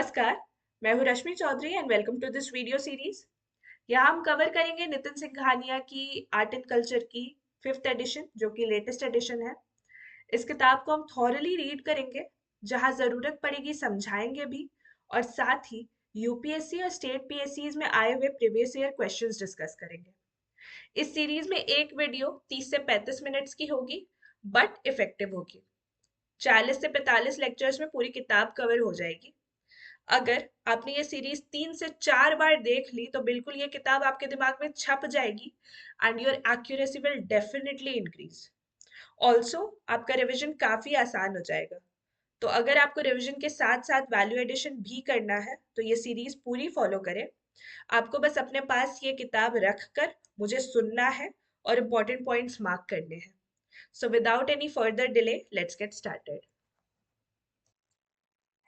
नमस्कार। मैं हूँ Rashmi Chaudhary and welcome to this video series. यहाँ हम कवर करेंगे नितिन सिंघानिया की आर्ट एंड कल्चर की फिफ्थ एडिशन, जो कि लेटेस्ट एडिशन है। इस किताब को हम थॉरली रीड करेंगे, जहाँ ज़रूरत पड़ेगी समझाएंगे भी, और साथ ही यूपीएससी और स्टेट पीएससीज में आए हुए प्रीवियस ईयर क्वेश्चंस डिस्कस करेंगे। इस सीरीज में एक वीडियो 30 से 35 मिनट्स की होगी, बट इफेक्टिव होगी। 40 से 45 लेक्चर्स में पूरी किताब कवर हो जाएगी। अगर आपने ये सीरीज 3 से 4 बार देख ली तो बिल्कुल ये किताब आपके दिमाग में छप जाएगी and your accuracy will definitely increase. Also आपका रिवीजन काफी आसान हो जाएगा। तो अगर आपको रिवीजन के साथ साथ वैल्यू एडिशन भी करना है तो ये सीरीज पूरी फॉलो करें। आपको बस अपने पास ये किताब रख कर मुझे सुनना है और इम्पोर्टेंट पॉइंट्स मार्क करने हैं। So without any further delay, let's get started.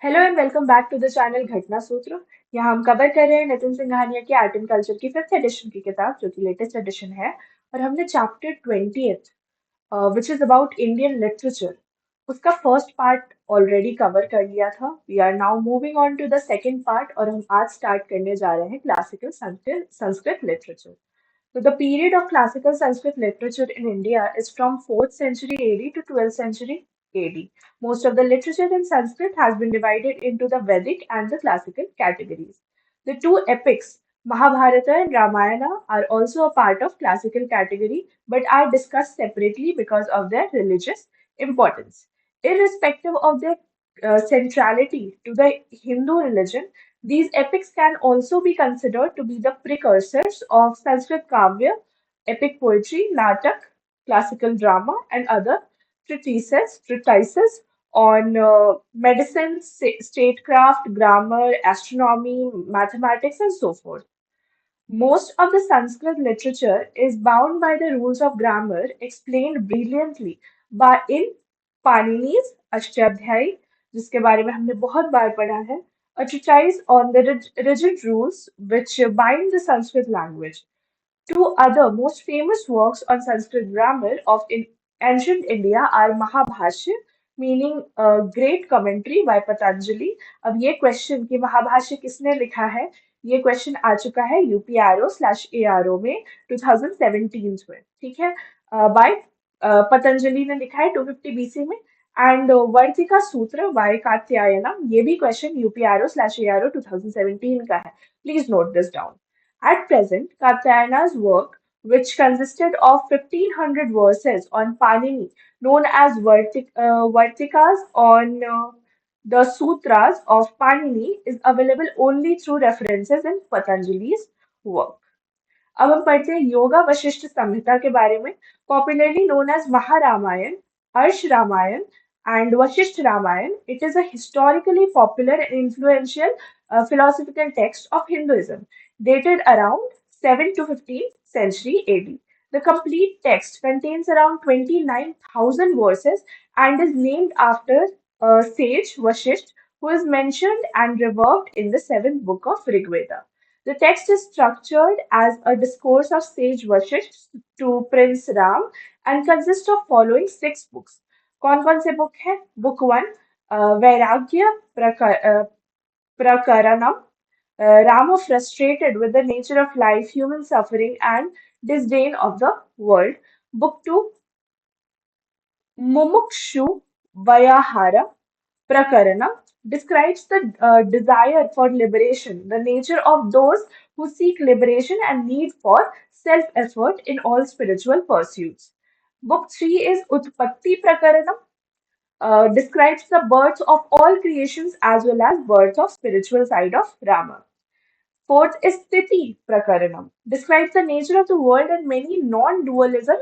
Hello and welcome back to the channel Ghatna Sutra. यहाँ हम कवर कर रहे हैं नितिन सिंघानिया की आर्ट एंड कल्चर की फिफ्थ एडिशन की किताब, जो कि लेटेस्ट एडिशन है। और हमने chapter 20th, which is about Indian literature, उसका फर्स्ट पार्ट ऑलरेडी कवर कर लिया था। We are now moving on to the second part, और हम आज स्टार्ट करने जा रहे हैं classical Sanskrit Sanskrit literature. So the period of classical Sanskrit literature in India is from 4th century AD to 12th century AD. Most of the literature in Sanskrit has been divided into the Vedic and the classical categories. The two epics, Mahabharata and Ramayana, are also a part of classical category but are discussed separately because of their religious importance. Irrespective of their centrality to the Hindu religion, these epics can also be considered to be the precursors of Sanskrit Kavya, epic poetry, natak, classical drama, and other treatises on medicine, statecraft, grammar, astronomy, mathematics, and so forth. Most of the Sanskrit literature is bound by the rules of grammar explained brilliantly by in Panini's Ashtadhyayi, जिसके बारे में हमने बहुत बार पढ़ा है, a treatise on the rigid rules which bind the Sanskrit language. Two other most famous works on Sanskrit grammar of ancient India are Mahabhashya, meaning a great commentary by Patanjali. अब ये question कि महाभाष्य किसने लिखा है, ये question आ चुका है UPRO/ARO में 2017 में, ठीक है। बाय पतंजलि ने लिखा है 250 BC में। एंड वर्तिका सूत्र बाय कात्यायनम, ये भी क्वेश्चन UPRO/ARO 2017 का है। Please note this down. At present, Katyayana's work, which consisted of 1500 verses on Panini, known as Vartikas on the Sutras of Panini, is available only through references in Patanjali's work. अब हम पढ़ते हैं योगा वशिष्ठ संहिता के बारे में, popularly known as Maharamayana, अर्श Ramayan and Vashishth Ramayan. It is a historically popular and influential philosophical text of Hinduism, dated around 7th to 15th century AD. The complete text contains around 29,000 verses and is named after sage Vashishth, who is mentioned and revered in the seventh book of Rigveda. The text is structured as a discourse of sage Vashishth to Prince Ram and consists of following six books. कौन कौन से book है? Book one, वैराग्य प्रकरणम, Rama frustrated with the nature of life, human suffering, and disdain of the world. Book 2, Mumukshu Vayahara Prakaranam, describes the desire for liberation, the nature of those who seek liberation, and need for self effort in all spiritual pursuits. Book 3 is Utpatti Prakaranam, describes the birth of all creations as well as birth of spiritual side of Rama. Fourth is Sthiti Prakaranam, describes the nature of the world and many non-dualism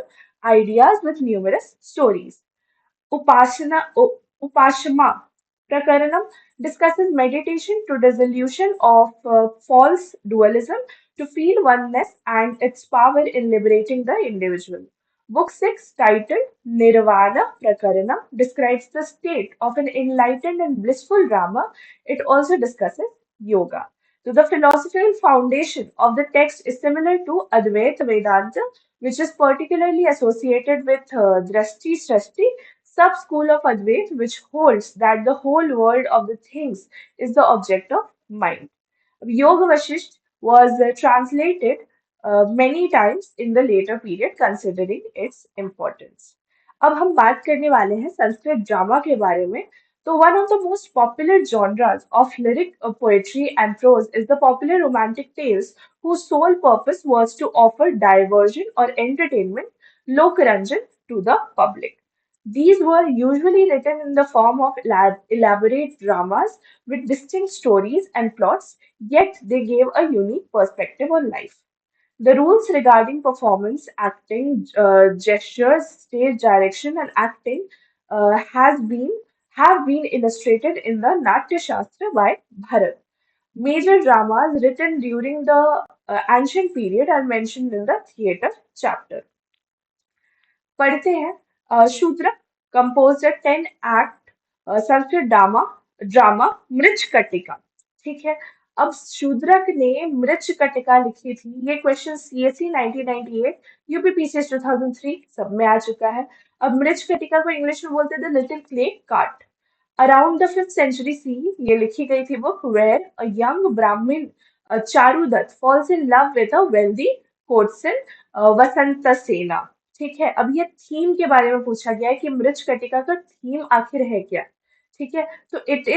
ideas with numerous stories. Upashama Prakaranam discusses meditation to dissolution of false dualism to feel oneness and its power in liberating the individual. Book 6, titled Nirvana Prakaranam, describes the state of an enlightened and blissful Rama. It also discusses yoga. So, the philosophical foundation of the text is similar to Advaita Vedanta, which is particularly associated with Drashti Srashti, sub-school of Advait which holds that the whole world of the things is the object of mind. Yoga Vasisht was translated many times in the later period considering its importance. अब हम बात करने वाले हैं Sanskrit drama के बारे में. तो one of the most popular genres of lyric poetry and prose is the popular romantic tales whose sole purpose was to offer diversion or entertainment, lokranjan, to the public. These were usually written in the form of elaborate dramas with distinct stories and plots, yet they gave a unique perspective on life. The rules regarding performance, acting, gestures, stage direction, and acting has been have been illustrated in the Natya Shastra by Bharat. Major dramas written during the ancient period are mentioned in the theatre chapter. पढ़ते हैं शूद्र composed अ 10 act Sanskrit drama Mricchakatika. ठीक है. अब शूद्रक ने मृच्छकटिका लिखी थी. ये क्वेश्चन सीएससी 1998 यूपीपीसीएस 2003 सब में आ चुका है. अब मृच्छकटिका को इंग्लिश में बोलते थे little clay cart. Around the 5th century CE ये लिखी गई थी book where a young Brahmin Charudatta falls in love with a wealthy courtesan Vasantasena. ठीक है. अब ये थीम के बारे में पूछा गया है कि मृच कटिका का थीम आखिर है क्या. ठीक है. तो it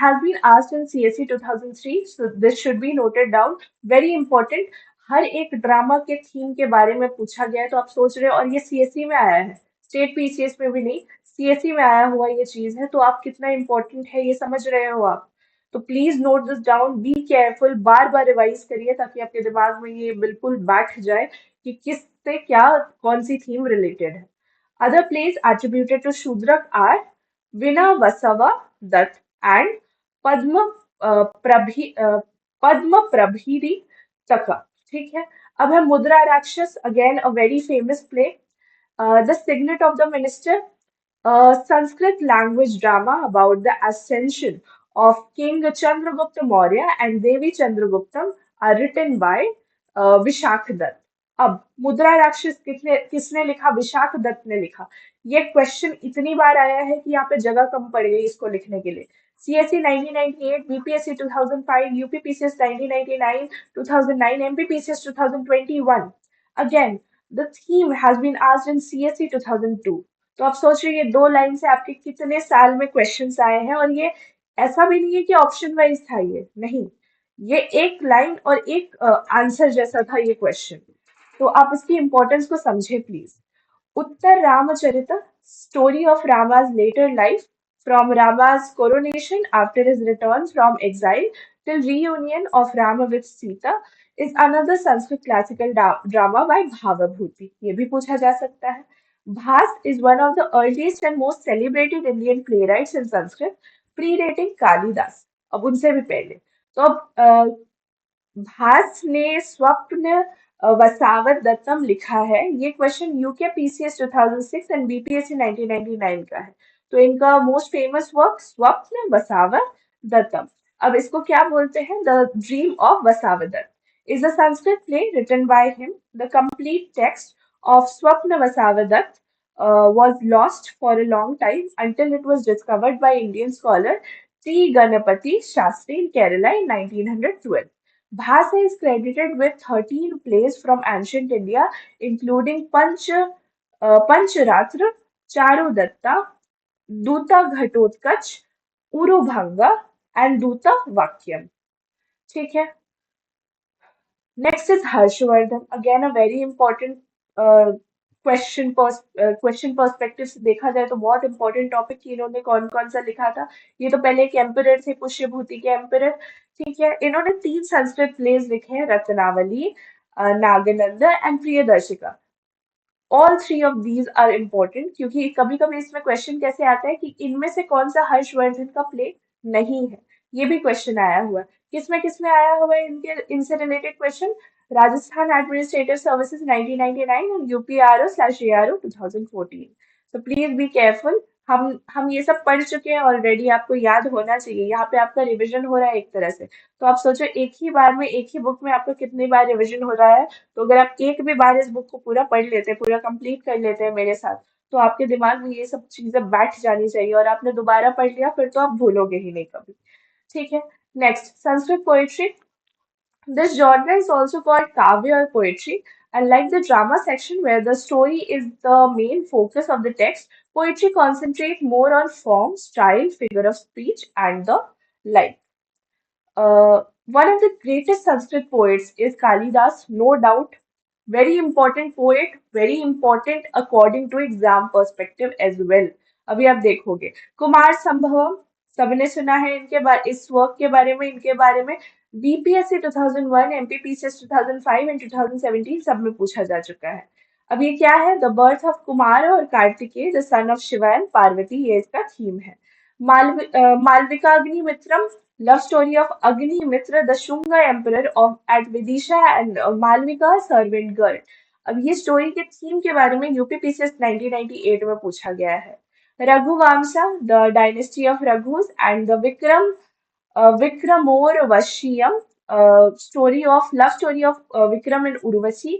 has been asked in CSC 2003 so this should be noted down. Very important. हर एक ड्रामा के थीम के बारे में पूछा गया है. तो आप सोच रहे हो और ये सीएससी में आया है, स्टेट पीसीएस में भी नहीं, सीएससी में आया हुआ ये चीज है. तो आप कितना इंपॉर्टेंट है ये समझ रहे हो आप. तो please note this down, be careful, bar bar revise करिए ताकि आपके दिमाग में ये बिल्कुल बैठ जाए कि किससे क्या कौन सी थीम रिलेटेड है. Other place attributed to Shudraka are विना वसवा दत्त एंड पद्म पद्म प्रभीरी तका. ठीक है. अब है Mudrarakshasa, again a very famous play. The signet of the minister, a Sanskrit language drama about the ascension of King Chandragupta Maurya and Devi Chandraguptam are written by Vishakhadatta. अब मुद्रा राक्षस किसने लिखा? विशाख दत्त ने लिखा. ये क्वेश्चन इतनी बार आया है कि यहाँ पे जगह कम पड़ गई इसको लिखने के लिए. CSC 1998, BPSC 2005, UPPCS 1999, 2009, MPPCS 2021. Again, the theme has been asked in CSC 2002. तो आप सोच रहे ये दो लाइन से आपके कितने साल में क्वेश्चंस आए हैं. और ये ऐसा भी नहीं है कि ऑप्शन वाइज था, ये नहीं, ये एक लाइन और एक आंसर जैसा था ये क्वेश्चन. तो आप इसकी इंपॉर्टेंस को समझे please. Uttar Ramcharit, story of Rama's later life from Rama's coronation after his return from exile till reunion of Rama with Sita is another Sanskrit classical drama by Bhavabhuti. ये भी पूछा जा सकता है. Bhas is one of the earliest and most celebrated Indian playwrights in Sanskrit, predating Kalidas. अब उनसे भी पहले. तो अब भास ने स्वप्न वसावत दत्तम लिखा है. ये question UK PCS 2006 and BPSC 1999 का है. तो इनका मोस्ट फेमस वर्क स्वप्न वसावत दत्तम. अब इसको क्या बोलते हैं? The dream of Vasavadatta is a Sanskrit play written by him. The complete text of Swapna Vasavadat was lost for a long time until it was discovered by Indian scholar T. Ganapati Shastri in Kerala in 1912. Bhasa is credited with 13 plays from ancient India, including Pancharatra, Charudatta, Duta Ghatotkaч, Urubhanga, and Duta Vakyam. ठीक है. Next is Harshvardhan. Again, a very important question perspective से देखा जाए तो बहुत important topic कि इन्होंने कौन कौन सा लिखा था. ये तो पहले एक एम्परर थे, पुष्यभूति के एम्परर. ठीक है. इन्होंने 3 संस्कृत प्लेज लिखे हैं, Ratnavali, Nagananda and Priyadarshika. All three of these are important क्योंकि कभी कभी इसमें क्वेश्चन कैसे आता है कि इनमें से कौन सा हर्षवर्धन का प्ले नहीं है. ये भी क्वेश्चन आया हुआ है. किसमें किसमें आया हुआ है इनके इनसे related question? Rajasthan administrative services 1999 and UPRO/ARO 2014. So please be careful. हम ये सब पढ़ चुके हैं ऑलरेडी, आपको याद होना चाहिए. यहाँ पे आपका रिवीजन हो रहा है एक तरह से. तो आप सोचो एक ही बार में एक ही बुक में आपका कितनी बार रिवीजन हो रहा है. तो अगर आप एक भी बार इस बुक को पूरा पढ़ लेते हैं, पूरा कंप्लीट कर लेते हैं मेरे साथ, तो आपके दिमाग में ये सब चीजें बैठ जानी चाहिए, और आपने दोबारा पढ़ लिया फिर तो आप भूलोगे ही नहीं कभी। ठीक है। Next, Sanskrit poetry. This genre is also called kavya or poetry. Unlike the drama section where the story is the main focus of the text, poetry concentrates more on form, style, figure of speech, and the like. One of the greatest Sanskrit poets is Kalidas, no doubt. Very important poet, very important according to exam perspective as well. अभी आप देखोगे कुमार संभवम, सबने सुना है इनके बारे, इस work के बारे में, इनके बारे में। बीपीएससी 2001, एमपीपीसीएस 2005 एंड 2017 सब में पूछा जा चुका है। अब ये क्या है? द बर्थ ऑफ कुमार और Kartikeya the son of Shiva and Parvati, ये इसका थीम है। Malvika Agnimitram, love story of Agnimitra, the Shunga emperor of at Vidisha, and Malvika servant girl। अब ये स्टोरी के थीम के बारे में यूपीपीसीएस 1998 में पूछा गया है। Raghuvamsha, the dynasty of Raghus and the Vikramorvashiyam, love story of Vikram and Urvashi.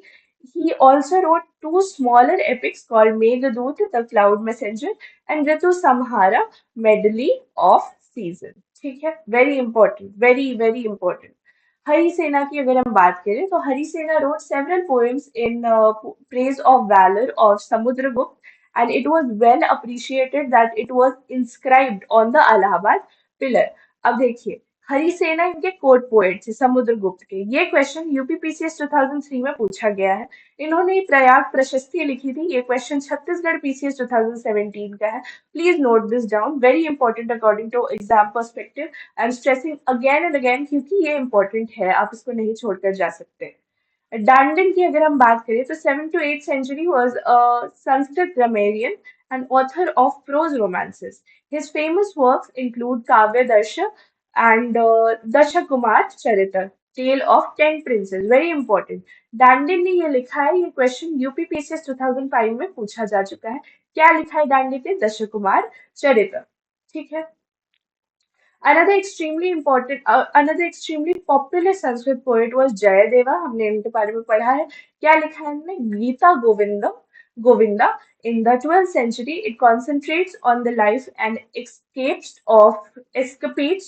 He also wrote two smaller epics called Meghdut, the Cloud Messenger, and Ritu Samhara, Medley of Season। ठीक है, very important, very very important. Hari सेना की अगर हम बात करें तो हरि सेना wrote several poems in praise of valor of Samudragupta, and it was well appreciated that it was inscribed on the Allahabad pillar। अब देखिए, हरिसेना इनके कोर्ट पोएट थे समुद्रगुप्त के। ये क्वेश्चन यूपीपीसीएस 2003 में पूछा गया है। इन्होंने प्रयाग प्रशस्ति लिखी थी। ये क्वेश्चन छत्तीसगढ़ पीसीएस 2017 का है। Please note this down, very important according to exam perspective. I am stressing again and again क्योंकि ये इंपॉर्टेंट है, आप इसको नहीं छोड़कर जा सकते। डांडन की अगर हम बात करें तो 7th to 8th century was a Sanskrit grammarian and author of prose romances. His famous works include Kavya Darsha and Dashakumar Charita, Tale of 10 Princes, very important। डांडिन ने ये लिखा है, ये क्वेश्चन यूपीपीसीएस 2005 में पूछा जा चुका है। क्या लिखा है डांडिन ने? दशकुमार चरित्र। ठीक है। Another extremely popular Sanskrit poet was Jayadeva। हमने इनके बारे में पढ़ा है। क्या लिखा है इन्होंने? Gita Govinda. In the 12th century, it concentrates on the life and escapades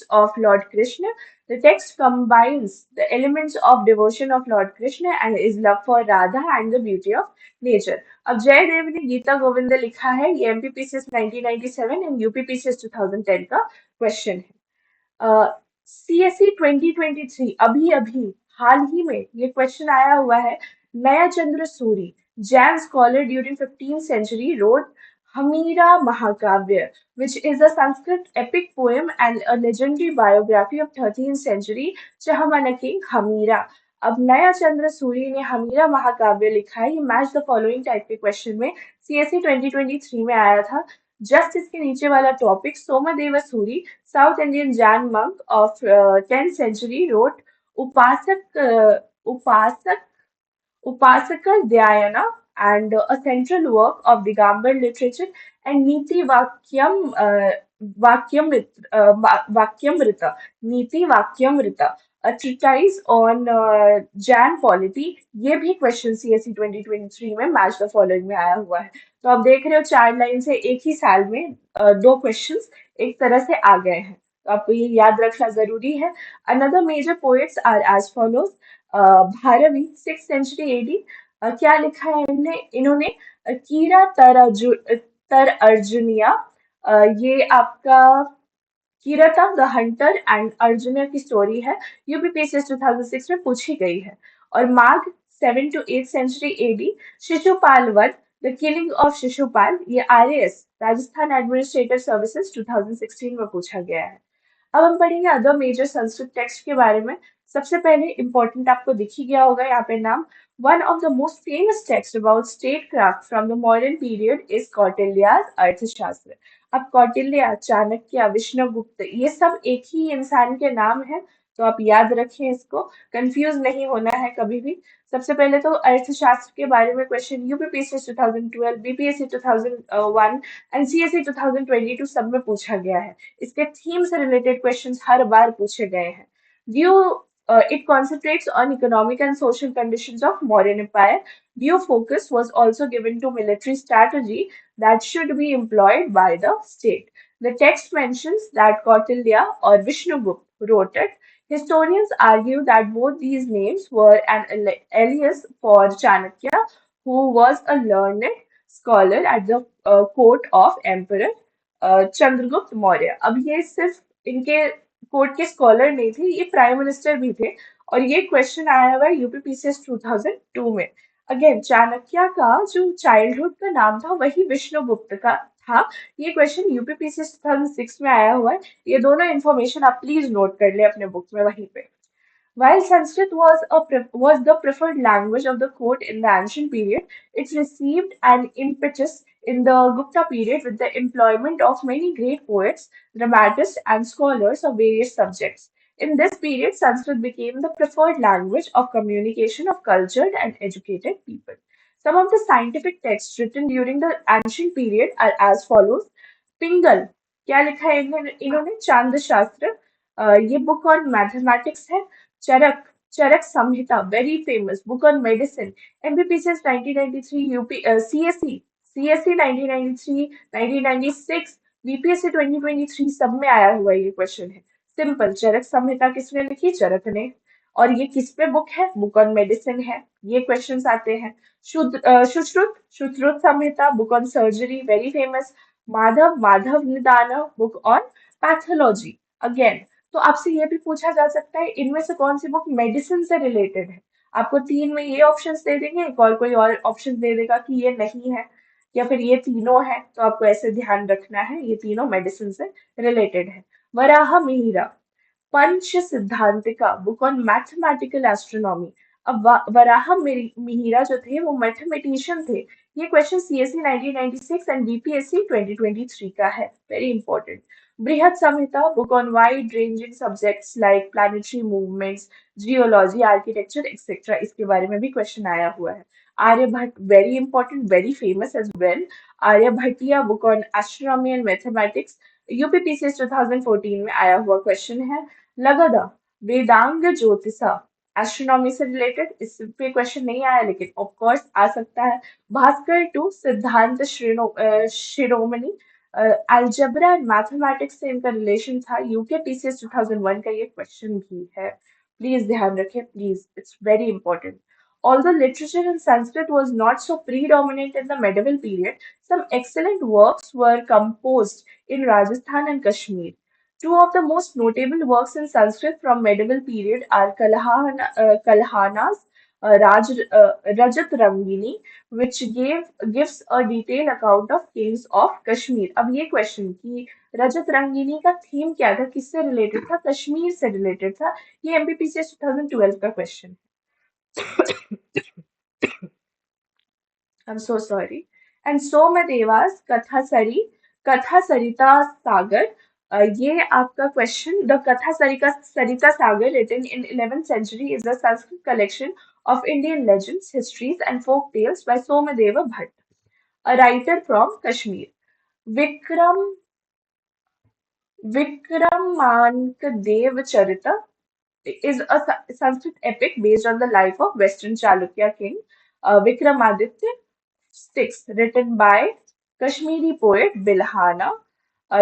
of Lord Krishna. The text combines the elements of devotion of Lord Krishna and his love for Radha and the beauty of nature। अब जयदेव ने गीता गोविंद लिखा है। ये MPPCS 1997 and UPPCS 2010 का question है। CSC 2023, अभी अभी हाल ही में ये क्वेश्चन आया हुआ है। Nayachandra Suri, Jain scholar during 15th century, wrote Hamira Mahakavya, which is a Sanskrit epic poem and a legendary biography of 13th century Chahamana king Hamira। अब नया चंद्र सूरी ने हमीरा महाकाव्य लिखा है। ये मैच द फॉलोइंग टाइप के क्वेश्चन में सीएससी 2023 में आया था। जस्ट इसके नीचे वाला topic, Somdev Suri, south Indian Jain monk of 10th century, wrote उपासक Upasaka Dhyayana, and a central work of Digambar literature, and Niti Vakyamrita, Niti Vakyamrita, a treatise on Jain polity। ये भी क्वेश्चन सीएससी 2023 में मैच द फॉलोइंग में आया हुआ है। तो आप देख रहे हो 4 लाइन से एक ही साल में दो क्वेश्चंस एक तरह से आ गए हैं, तो आपको ये याद रखना जरूरी है। Another major poets are as follows. Bharavi 6th century AD। क्या लिखा है इन्होंने? कीरा तर अर्जुनिया। ये आपका कीरता द हंटर एंड अर्जुना की स्टोरी है। यूपीपीसीएस 2006 में पूछी गई है। और माघ 7th to 8th century AD, Shishupal वध, द किलिंग ऑफ शिशुपाल, ये आरएएस राजस्थान एडमिनिस्ट्रेटिव सर्विसेज 2016 में पूछा गया है। अब हम पढ़ेंगे अदर मेजर संस्कृत टेक्स्ट के बारे में। सबसे पहले इंपॉर्टेंट आपको दिख ही गया होगा यहाँ पे नाम। One of the most famous text about statecraft from the modern period is Kautilya's Arthashastra. अब कौटिल्य, चाणक्य, विष्णुगुप्त, ये सब एक ही इंसान के नाम है, तो आप याद रखें इसको, कंफ्यूज नहीं होना है कभी भी। सबसे पहले तो अर्थशास्त्र के बारे में question UPPSC 2012, BPSC 2001 and CSC 2022 सब में पूछा गया है। इसके थीम से रिलेटेड क्वेश्चंस हर बार पूछे गए हैं। View, it concentrates on economic and social conditions of modern empire। Due focus was also given to military strategy that should be employed by the state. The text mentions that Kautilya or Vishnugupta wrote it. Historians argue that both these names were an alias for Chanakya, who was a learned scholar at the court of Emperor Chandragupta Maurya. अब ये सिर्फ इनके court के scholar नहीं थे, ये prime minister भी थे। और ये क्वेश्चन आया हुआ है यूपीपीसीएस 2002 में। अगेन चाणक्य का जो चाइल्डहुड का नाम था वही विष्णुगुप्त का था। ये क्वेश्चन यूपीपीसीएस 2006 में आया हुआ है। ये दोनों इन्फॉर्मेशन आप प्लीज नोट कर ले अपने बुक में वहीं पे। While Sanskrit was the preferred language of the court in the ancient period, it received an impetus in the Gupta period with the employment of many great poets, dramatists, and scholars of various subjects. In this period, Sanskrit became the preferred language of communication of cultured and educated people. Some of the scientific texts written during the ancient period are as follows. पिंगल, क्या लिखा है इन्होंने? चांद शास्त्र, ये book on mathematics है। Charaka, Charaka Samhita, very famous book on medicine, MBBS 1993, UP CSE, CSE 1993, 1996, BPSC 2023 सब में आया हुआ ये क्वेश्चन है। सिंपल, चरक संहिता किसने लिखी? चरक ने। और ये किस पे बुक है? बुक ऑन मेडिसिन है। ये क्वेश्चंस आते हैं। Sushruta, Sushruta Samhita, book on surgery, very famous. Madhava, Madhava Nidana, book on pathology. Again, तो आपसे ये भी पूछा जा सकता है इनमें से कौन सी बुक मेडिसिन से रिलेटेड है। आपको तीन में ये ऑप्शंस दे देंगे, एक और कोई और ऑप्शन दे देगा कि ये नहीं है या फिर ये तीनों है। तो आपको ऐसे ध्यान रखना है ये तीनों मेडिसिन से रिलेटेड है। Varaha Mihira, Pancha Siddhantika, book on mathematical astronomy. अब वराह मिहिरा जो थे वो मैथमेटिशियन थे। ये क्वेश्चन सीएससी 1996 एंड बीपीएससी 2023 का है, very important. Brihat Samhita, book on wide ranging subjects like planetary movements, geology, architecture etcetera, इसके बारे में भी क्वेश्चन आया हुआ है। Aryabhata, very important, very famous as well. Aryabhatiya, book on astronomy and mathematics, UPPCS 2014 में आया हुआ क्वेश्चन है। लगदा, वेदांग ज्योतिषा, एस्ट्रोनॉमी से रिलेटेड, इस पे क्वेश्चन नहीं आया लेकिन ऑफ कोर्स आ सकता है। भास्कर टू, सिद्धांत शिरोमणि, अलजेब्रा एंड मैथमेटिक्स से इनका रिलेशन था। यूके पीसीएस 2001 का ये क्वेश्चन भी है, प्लीज ध्यान रखें, please, it's very important. Although literature in Sanskrit was not so predominant in the medieval period, some excellent works were composed in Rajasthan and Kashmir. Two of the most notable works in Sanskrit from medieval period are Kalhana's Rajat Rangini, which gives a detailed account of kings of Kashmir. अब ये question कि रजत रंगीनी का theme क्या था, किससे related था? कश्मीर से related था। ये एमपीपीसीएस 2012 का question. I'm so sorry. And Somadeva's Katha Sarita Sagar. ये आपका क्वेश्चन, द कथा सरिता सागर written in 11th century is a Sanskrit collection of Indian legends, histories and folk tales by Somadeva Bhatt, a writer from Kashmir. Vikram Vikramankadev Charita is a Sanskrit epic based on the life of Western Chalukya king Vikramaditya six, written by Kashmiri poet Bilhana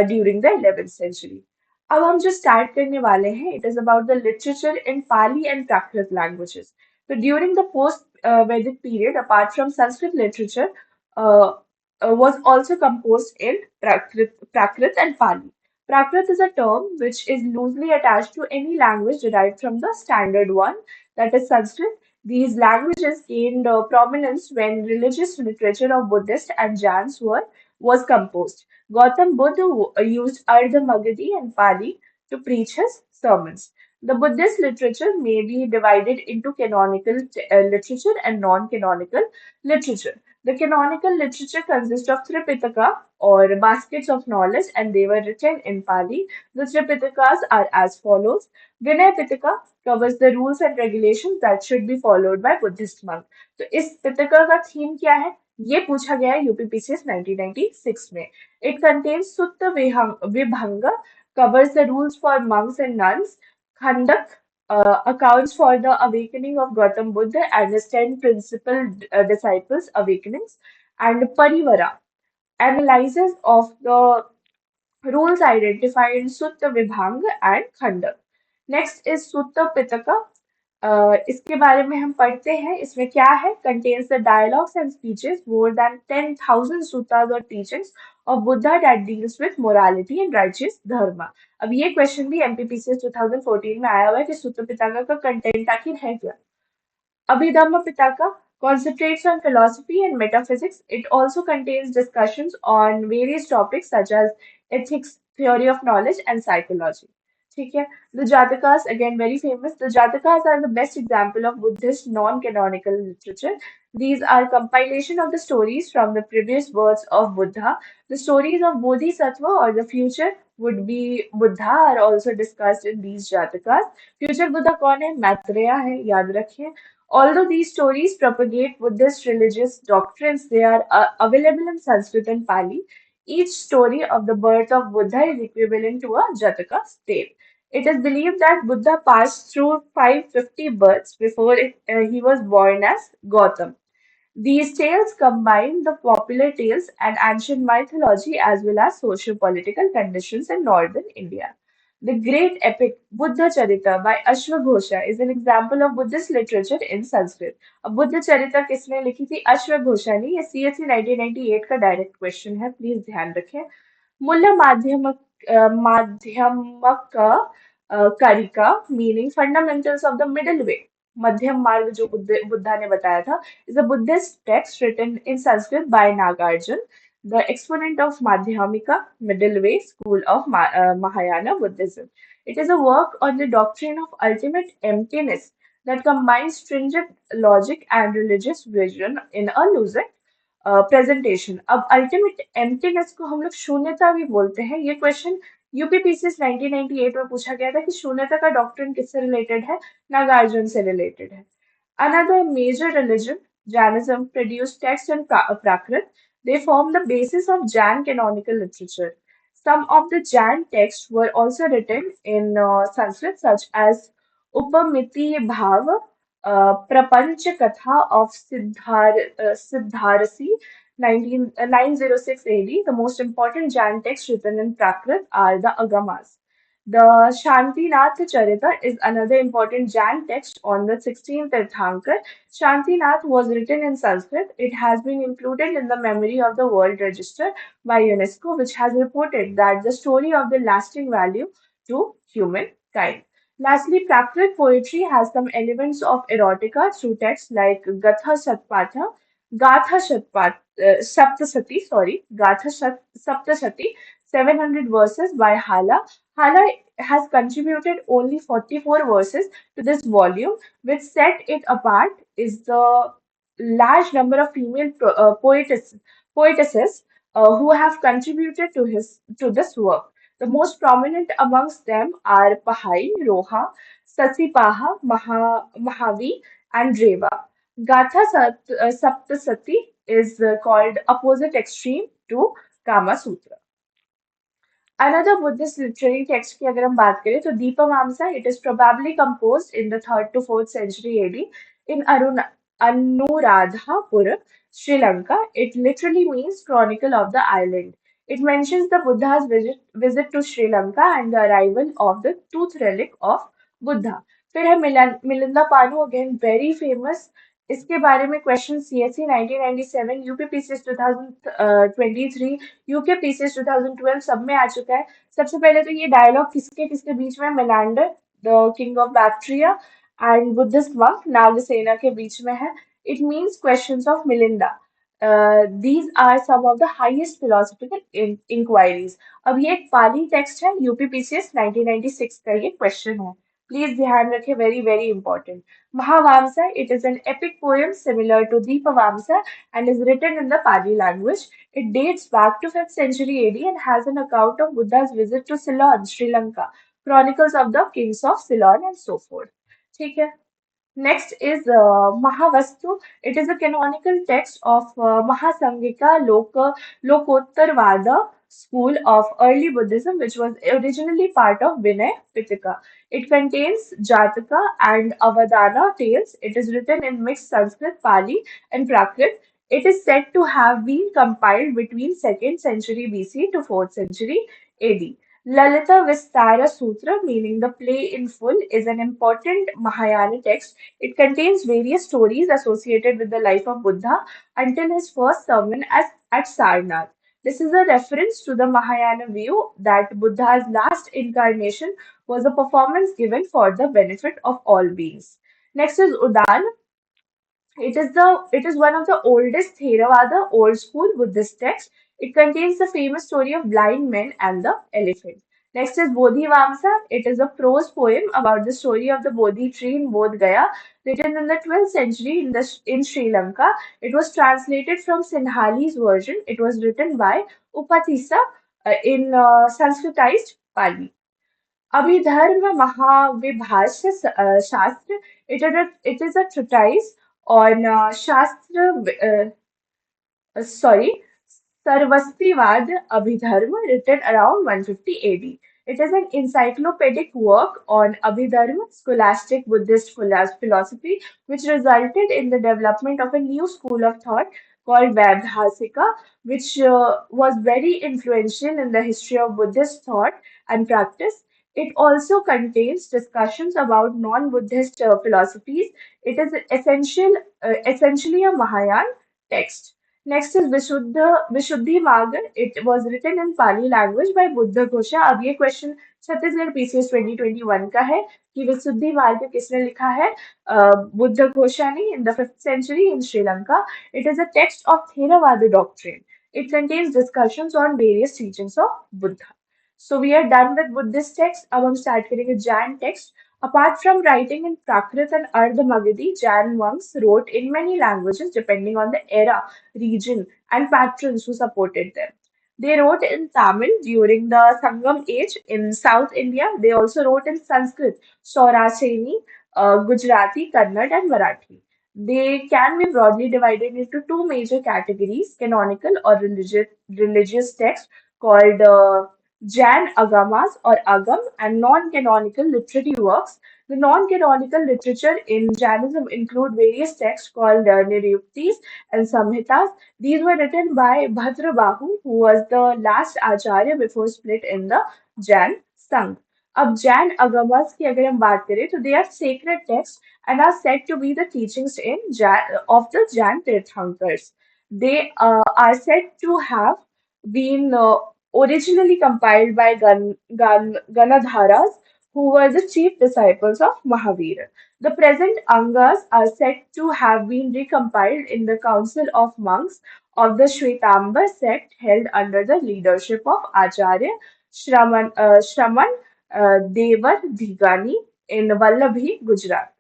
during the 11th century. अब हम जो start करने वाले हैं, it is about the literature in Pali and Prakrit languages. So during the post-Vedic period, apart from Sanskrit literature, uh, was also composed in Prakrit and Pali. Prakrit is a term which is loosely attached to any language derived from the standard one, that is Sanskrit. These languages gained prominence when religious literature of Buddhist and Jains was composed. Gautam Buddha used Ardha Magadhi and Pali to preach his sermons. The Buddhist literature may be divided into canonical literature and non-canonical literature. The canonical literature consists of Tripitaka or baskets of knowledge, and they were written in Pali. The Tripitakas are as follows. Vinay Pitaka covers the rules and regulations that should be followed by Buddhist monk. तो इस पिटका का theme क्या है? ये पूछा गया है UPPCS 1996 में. It contains Sutta Vibhanga, covers the rules for monks and nuns. Khandak accounts for the awakening of Gautam Buddha and his 10 principal disciples' awakenings, and Parivara analyzes of the rules identified in Sutta Vibhanga and Khanda. Next is Sutta Pitaka. इसके बारे में हम पढ़ते हैं इसमें क्या है contains the dialogues and speeches more than 10,000 suttas or teachings of Buddha that deals with morality and righteous dharma. अब ये क्वेश्चन भी एमपीपीसीएस 2014 में आया हुआ है कि सुत्त पिटका का कंटेंट आखिर है क्या. Abhidhamma concentrates on philosophy and metaphysics. It also contains discussions on various topics such as ethics, theory of knowledge, and psychology. ठीक है. The Jatakas, again very famous. The Jatakas are the best example of Buddhist non-canonical literature. These are compilation of the stories from the previous words of Buddha. The stories of Bodhisattva or the future would be Buddha are also discussed in these Jatakas. Future Buddha कौन है? मैत्रेय है, याद रखिए. Although these stories propagate Buddhist religious doctrines, they are available in Sanskrit and Pali. Each story of the birth of Buddha is equivalent to a Jataka tale. It is believed that Buddha passed through 550 births before he was born as Gautam. These tales combine the popular tales and ancient mythology as well as socio-political conditions in northern India. The great epic Buddha Charita by Ashwagosha is an example of Buddhist literature in Sanskrit. अब बुद्ध चरित्र किसने लिखी थी? अश्वघोषा ने. ये CSC 1998 का direct question है, please ध्यान रखें. मूल्य माध्यमक कारिका meaning fundamentals of the middle way. मध्यम मार्ग जो बुद्धा ने बताया था is a Buddhist text written in Sanskrit by Nagarjuna, the exponent of Madhyamika, middle way school of Mahayana Buddhism. It is a work on the doctrine of ultimate emptiness that combines stringent logic and religious vision in a lucid presentation. अब ultimate emptiness को हम लोग शून्यता भी बोलते हैं. ये question UPPCS 1998 में पूछा गया था कि शून्यता का डॉक्ट्रिन किससे रिलेटेड है? नागार्जुन से रिलेटेड है. Another major religion, Jainism, produced texts in Prakrit. They form the basis of Jain canonical literature. Some of the Jain texts were also written in Sanskrit, such as Upamiti Bhav, Prapancha Katha of Siddharasi, 906 AD. The most important Jain texts written in Prakrit are the Agamas. The Shantinath Charita is another important Jain text on the 16th Tirthankar. Shantinath was written in Sanskrit. It has been included in the Memory of the World Register by UNESCO, which has reported that the story of the lasting value to humankind. Lastly, Prakrit poetry has some elements of erotica through texts like Gatha Saptasati, 700 verses by Hala. Hala has contributed only 44 verses to this volume, which set it apart is the large number of female poetesses who have contributed to this work. The most prominent amongst them are Pahai, Roha, Sasipaha, Mahavi, and Reva. Saptasati is called opposite extreme to Kama Sutra. Another Buddhist literary text की अगर हम बात करें तो Deepavamsa, it is probably composed in the 3rd to 4th century AD in Anuradhapura, Sri Lanka. It literally means Chronicle of the Island. It mentions the Buddha's visit to Sri Lanka and the arrival of the tooth relic of Buddha. फिर है Melinda Panu, again very famous. इसके बारे में question CSC 1997, UPPCS 2023, यूकेपीसीएस 2012 सब में आ चुका है. सबसे पहले तो ये डायलॉग किसके किसके बीच में? Menander, the king of Bactria, and Buddhist monk Nagasena के बीच में है. It means questions of Milinda. These are some of the highest philosophical inquiries. अब ये एक पाली टेक्स्ट है, यूपीपीसीएस 1996 का ये क्वेश्चन है. प्लीज ध्यान रखें, very very important. Mahavamsa, it is an epic poem similar to Deepavamsa and is written in the Pali language. It dates back to 5th century AD and has an account of Buddha's visit to Ceylon, Sri Lanka, chronicles of the kings of Ceylon and so forth. ठीक है. Next is Mahavastu. It is a canonical text of Mahasangika Lokottarvada school of early Buddhism, which was originally part of Vinay Pitaka. It contains Jataka and Avadana tales. It is written in mixed Sanskrit, Pali, and Prakrit. It is said to have been compiled between 2nd century BC to 4th century AD. Lalita Vistara Sutra, meaning the play in full, is an important Mahayana text. It contains various stories associated with the life of Buddha until his first sermon at Sarnath. This is a reference to the Mahayana view that Buddha's last incarnation was a performance given for the benefit of all beings. Next is Udan. It is one of the oldest Theravada old school Buddhist texts. It contains the famous story of blind men and the elephant. Next is Bodhivamsa. It is a prose poem about the story of the Bodhi tree in Bodh Gaya, written in the 12th century in Sri Lanka. It was translated from Sinhali's version. It was written by Upatissa in Sanskritized Pali. Abhidharma महाविभाष्य शास्त्र it is a treatise on sorry, Sarvastivad Abhidharma, written around 150 AD. It is an encyclopedic work on Abhidharma, scholastic Buddhist philosophy, which resulted in the development of a new school of thought called Vaibhasika, which was very influential in the history of Buddhist thought and practice. It also contains discussions about non-Buddhist philosophies. It is essentially a Mahayana text. Next is Vishuddhi Marg. It was written in Pali language by Buddha Ghosha. अब ये question Chhattisgarh PCS 2021 का है कि विशुद्धि मार्ग किसने लिखा है? बुद्ध घोषा ने in the 5th century in Sri Lanka. It is a text of Theravada doctrine. It contains discussions on various teachings of Buddha. So we are done with Buddhist text. अब हम start करेंगे Jain text. Apart from writing in Prakrit and Ardha Magadhi, Jain monks wrote in many languages depending on the era, region, and patrons who supported them. They wrote in Tamil during the Sangam age in South India. They also wrote in Sanskrit, Saurashtrani, Gujarati, Kannada, and Marathi. They can be broadly divided into two major categories: canonical or religious texts called Jain Agamas or Agam, and non-canonical literary works. The non-canonical literature in Jainism include various texts called Niryuktis and Samhitas. These were written by Bhadrabahu, who was the last Acharya before split in the Jain Sangh. अब जैन अगमस की अगर हम बात करें तो they are sacred texts and are said to be the teachings of the Jain Tirthankars. They are said to have been originally compiled by Ganadharas, who were the chief disciples of Mahavira. The present Angas are said to have been recompiled in the Council of Monks of the Shwetambar sect held under the leadership of Acharya Shraman Devar Dhigani in Vallabhi, Gujarat.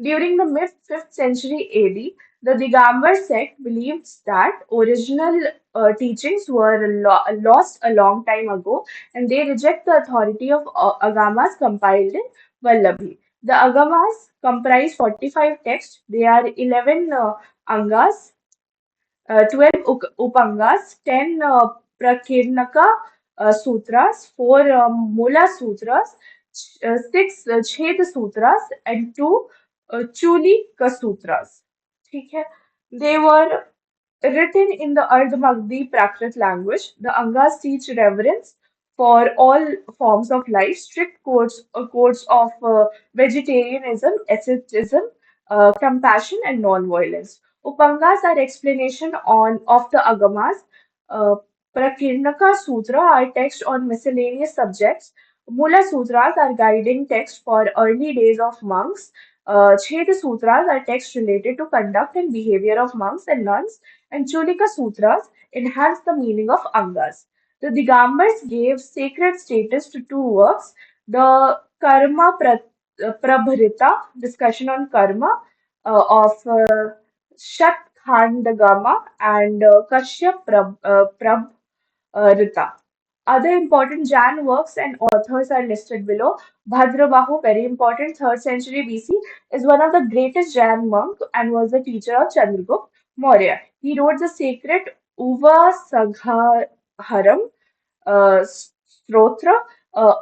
During the mid-5th century AD, the Digambar sect believed that original teachings were lost a long time ago and they reject the authority of Agamas compiled in Vallabhi. The Agamas comprise 45 texts. They are 11 Angas, 12 Upangas, 10 Prakirnaka Sutras, 4 Mula Sutras, 6 Chhed Sutras, and 2 Chulika Sutras. ठीक है? They were written in the Ardhamagdi Prakrit language. The Angas teach reverence for all forms of life, strict codes of vegetarianism, asceticism, compassion, and non-violence. Upangas are explanation on of the Agamas. Uh, Prakirnaka Sutra are text on miscellaneous subjects. Mula Sutras are guiding text for early days of monks. Chhed Sutras are texts related to conduct and behavior of monks and nuns, and Chulika Sutras enhance the meaning of Angas. The Digambars gave sacred status to two works: the Prabharita, discussion on karma, of Shat Khandagama, and Kashyap Prabharita. Other important Jain works and authors are listed below. Bhadrabahu, very important, 3rd century BC, is one of the greatest Jain monk and was the teacher of Chandragupta Maurya. He wrote the sacred Uva Sagha, Haram, Strotra,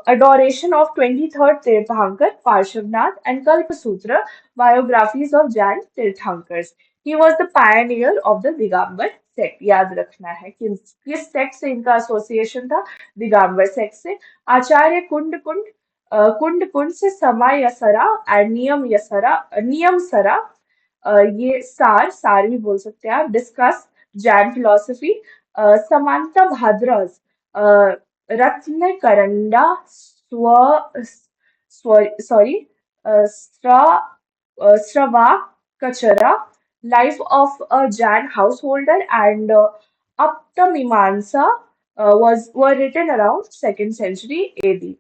Adoration of 23rd Tirthankar, Parshvanath, and Kalpasutra, biographies of Jain Tirthankars. He was the pioneer of the Digambar sect. याद रखना है कि किस sect से इनका association था, Digambar sect से। आचार्य कुंड कुंड से समा यसरा एंड नियम सरा, ये सार भी बोल सकते हैं आप, डिस्कस जैन फिलोसफी। समांता भाद्रज, रत्न करंडा स्व सॉरी स्रा स्रवा कचरा, life of a Jain householder, and Aptamimansa were written around 2nd century AD.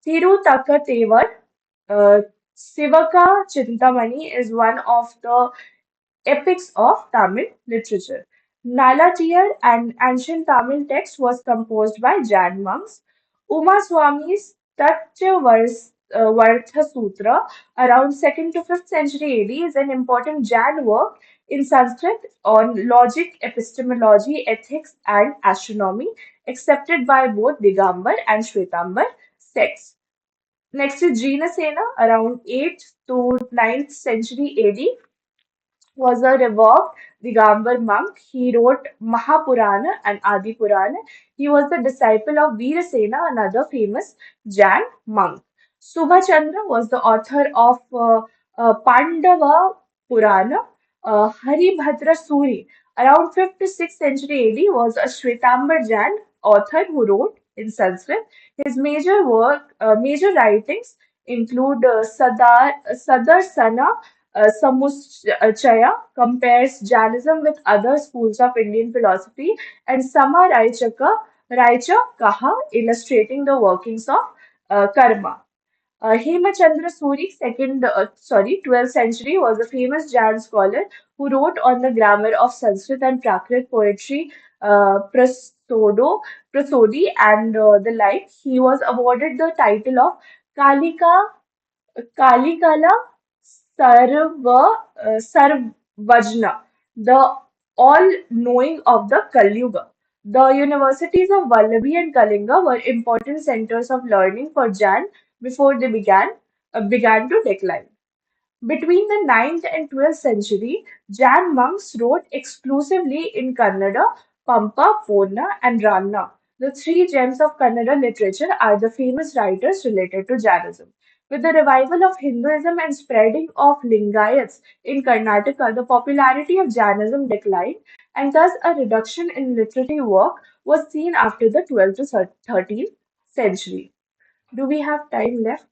Tirutakatevar, uh, Sivaka Chintamani is one of the epics of Tamil literature. Nalatir, an ancient Tamil text, was composed by Jain monks. Uma Swami's Vartha Sutra, around 2nd to 5th century AD, is an important Jain work in Sanskrit on logic, epistemology, ethics, and astronomy, accepted by both Digambar and Shwetambar sects. Next is Jinasena, around 8th to 9th century AD, was a revered Digambar monk. He wrote Mahapurana and Adi Purana. He was the disciple of Veerasena, another famous Jain monk. Subhachandra was the author of Pandava Purana. Haribhadra Suri, around 5th to 6th century AD, was a Shwetambar Jain author who wrote in Sanskrit. His major writings include Sadarsana Samuchaya, compares Jainism with other schools of Indian philosophy, and Sama Raicha Kaha, illustrating the workings of karma. Hemachandra Suri, 12th century, was a famous Jain scholar who wrote on the grammar of Sanskrit and Prakrit poetry, Prosody, and the like. He was awarded the title of Kalika Kalikala Sarvajna, the all-knowing of the Kali Yuga. The universities of Vallabhi and Kalinga were important centers of learning for Jain before they began to decline. Between the 9th and 12th century, Jain monks wrote exclusively in Kannada, Pampa, Purna, and Ranna. The three gems of Kannada literature are the famous writers related to Jainism. With the revival of Hinduism and spreading of Lingayats in Karnataka, the popularity of Jainism declined, and thus a reduction in literary work was seen after the 12th to 13th century. Do we have time left?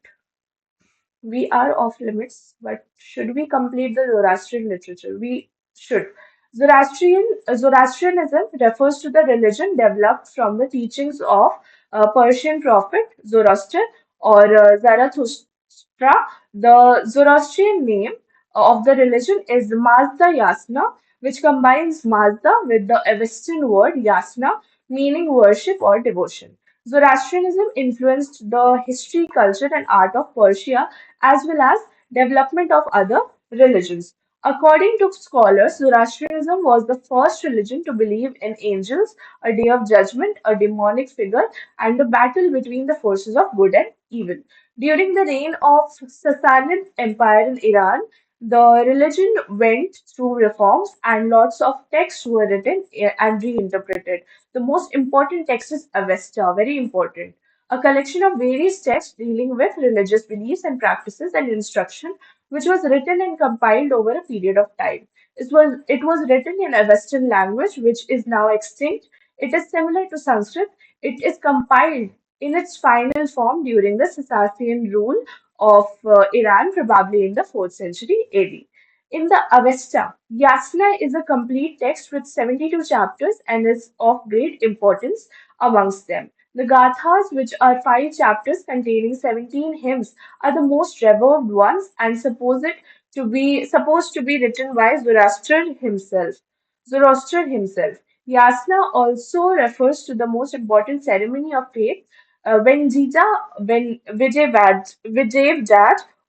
We are off limits, but should we complete the Zoroastrian literature? We should. Zoroastrianism refers to the religion developed from the teachings of Persian prophet Zoroaster or Zarathustra. The Zoroastrian name of the religion is Mazda Yasna, which combines Mazda with the Avestan word Yasna, meaning worship or devotion. Zoroastrianism influenced the history, culture, and art of Persia as well as development of other religions. According to scholars, Zoroastrianism was the first religion to believe in angels, a day of judgment, a demonic figure, and a battle between the forces of good and evil. During the reign of Sassanid Empire in Iran, the religion went through reforms and lots of texts were written and reinterpreted. The most important text is Avesta, very important, a collection of various texts dealing with religious beliefs and practices and instruction, which was written and compiled over a period of time. It was written in a Western language, which is now extinct. It is similar to Sanskrit. It is compiled in its final form during the Sassanian rule of Iran, probably in the 4th century AD. In the Avesta, Yasna is a complete text with 72 chapters and is of great importance amongst them. The Gathas, which are 5 chapters containing 17 hymns, are the most revered ones and supposed to be written by Zoroaster himself. Yasna also refers to the most important ceremony of faith when Vijay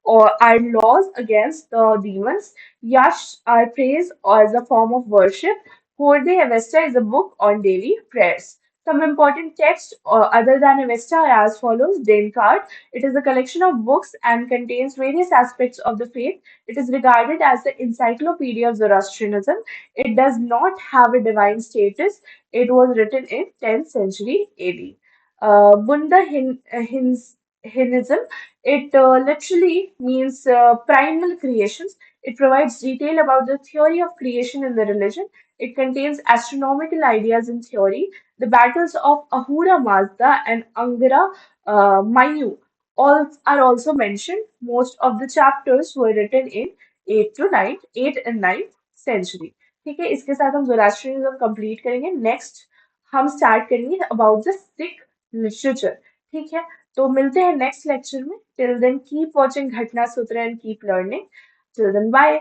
or are laws against the demons. Yash are praised as a form of worship. Horde Avesta is a book on daily prayers. Some important texts other than Avesta are as follows. Descartes. It is a collection of books and contains various aspects of the faith. It is regarded as the encyclopedia of Zoroastrianism. It does not have a divine status. It was written in 10th century AD. Bunda Hinduism. It literally means primal creations. It provides detail about the theory of creation in the religion. It contains astronomical ideas in theory. The battles of Ahura Mazda and Angara Mayu all are also mentioned. Most of the chapters were written in 8 and 9th century. ठीक है, इसके साथ हम Zoroastrianism complete करेंगे. Next हम start करेंगे about the Sikh literature. ठीक है, तो मिलते हैं नेक्स्ट लेक्चर में. Till then keep watching Ghatna Sutra and keep learning. Till then bye.